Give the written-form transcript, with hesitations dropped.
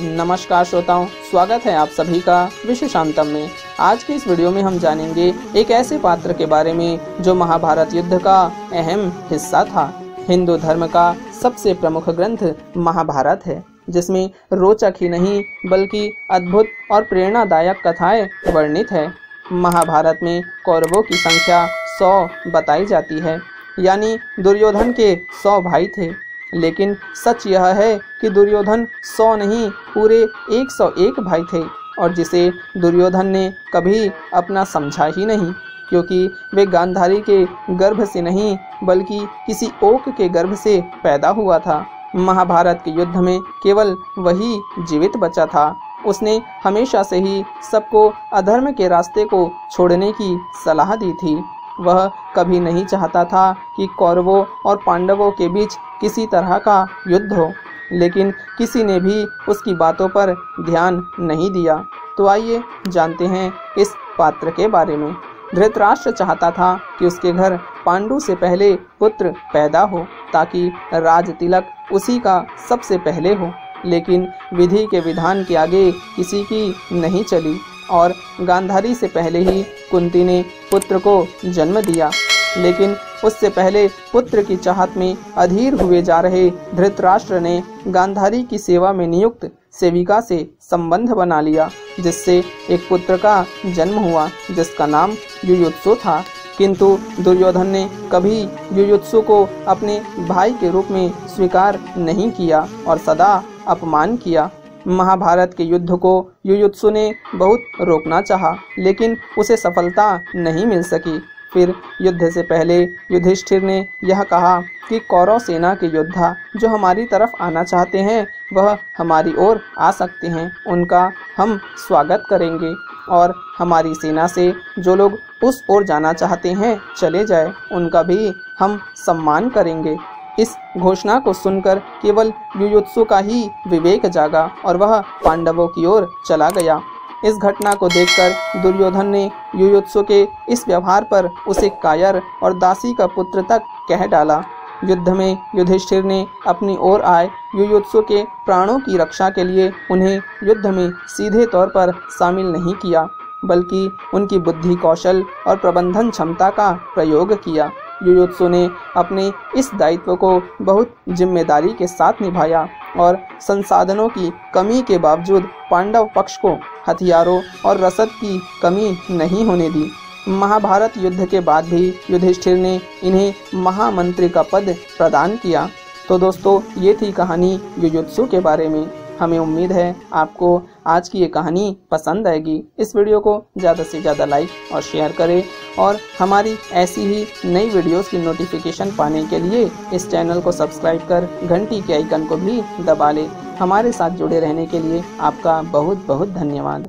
नमस्कार श्रोताओं, स्वागत है आप सभी का विशेषांतम में। आज की इस वीडियो में हम जानेंगे एक ऐसे पात्र के बारे में जो महाभारत युद्ध का अहम हिस्सा था। हिंदू धर्म का सबसे प्रमुख ग्रंथ महाभारत है, जिसमें रोचक ही नहीं बल्कि अद्भुत और प्रेरणादायक कथाएं वर्णित है। महाभारत में कौरवों की संख्या 100 बताई जाती है, यानी दुर्योधन के 100 भाई थे। लेकिन सच यह है कि दुर्योधन 100 नहीं पूरे 101 भाई थे, और जिसे दुर्योधन ने कभी अपना समझा ही नहीं, क्योंकि वे गांधारी के गर्भ से नहीं बल्कि किसी ओक के गर्भ से पैदा हुआ था। महाभारत के युद्ध में केवल वही जीवित बचा था। उसने हमेशा से ही सबको अधर्म के रास्ते को छोड़ने की सलाह दी थी। वह कभी नहीं चाहता था कि कौरवों और पांडवों के बीच किसी तरह का युद्ध हो, लेकिन किसी ने भी उसकी बातों पर ध्यान नहीं दिया। तो आइए जानते हैं इस पात्र के बारे में। धृतराष्ट्र चाहता था कि उसके घर पांडु से पहले पुत्र पैदा हो, ताकि राज तिलक उसी का सबसे पहले हो। लेकिन विधि के विधान के आगे किसी की नहीं चली, और गांधारी से पहले ही कुंती ने पुत्र को जन्म दिया। लेकिन उससे पहले पुत्र की चाहत में अधीर हुए जा रहे धृतराष्ट्र ने गांधारी की सेवा में नियुक्त सेविका से संबंध बना लिया, जिससे एक पुत्र का जन्म हुआ, जिसका नाम युयुत्सु था। किंतु दुर्योधन ने कभी युयुत्सु को अपने भाई के रूप में स्वीकार नहीं किया और सदा अपमान किया। महाभारत के युद्ध को युयुत्सु ने बहुत रोकना चाहा, लेकिन उसे सफलता नहीं मिल सकी। फिर युद्ध से पहले युधिष्ठिर ने यह कहा कि कौरव सेना के योद्धा जो हमारी तरफ आना चाहते हैं वह हमारी ओर आ सकते हैं, उनका हम स्वागत करेंगे, और हमारी सेना से जो लोग उस ओर जाना चाहते हैं चले जाए, उनका भी हम सम्मान करेंगे। इस घोषणा को सुनकर केवल युयुत्सु का ही विवेक जागा और वह पांडवों की ओर चला गया। इस घटना को देखकर दुर्योधन ने युयुत्सु के इस व्यवहार पर उसे कायर और दासी का पुत्र तक कह डाला। युद्ध में युधिष्ठिर ने अपनी ओर आए युयुत्सु के प्राणों की रक्षा के लिए उन्हें युद्ध में सीधे तौर पर शामिल नहीं किया, बल्कि उनकी बुद्धि कौशल और प्रबंधन क्षमता का प्रयोग किया। युयुत्सु ने अपने इस दायित्व को बहुत जिम्मेदारी के साथ निभाया और संसाधनों की कमी के बावजूद पांडव पक्ष को हथियारों और रसद की कमी नहीं होने दी। महाभारत युद्ध के बाद भी युधिष्ठिर ने इन्हें महामंत्री का पद प्रदान किया। तो दोस्तों, ये थी कहानी युयुत्सु के बारे में। हमें उम्मीद है आपको आज की ये कहानी पसंद आएगी। इस वीडियो को ज़्यादा से ज़्यादा लाइक और शेयर करें, और हमारी ऐसी ही नई वीडियोस की नोटिफिकेशन पाने के लिए इस चैनल को सब्सक्राइब कर घंटी के आइकन को भी दबा लें। हमारे साथ जुड़े रहने के लिए आपका बहुत बहुत धन्यवाद।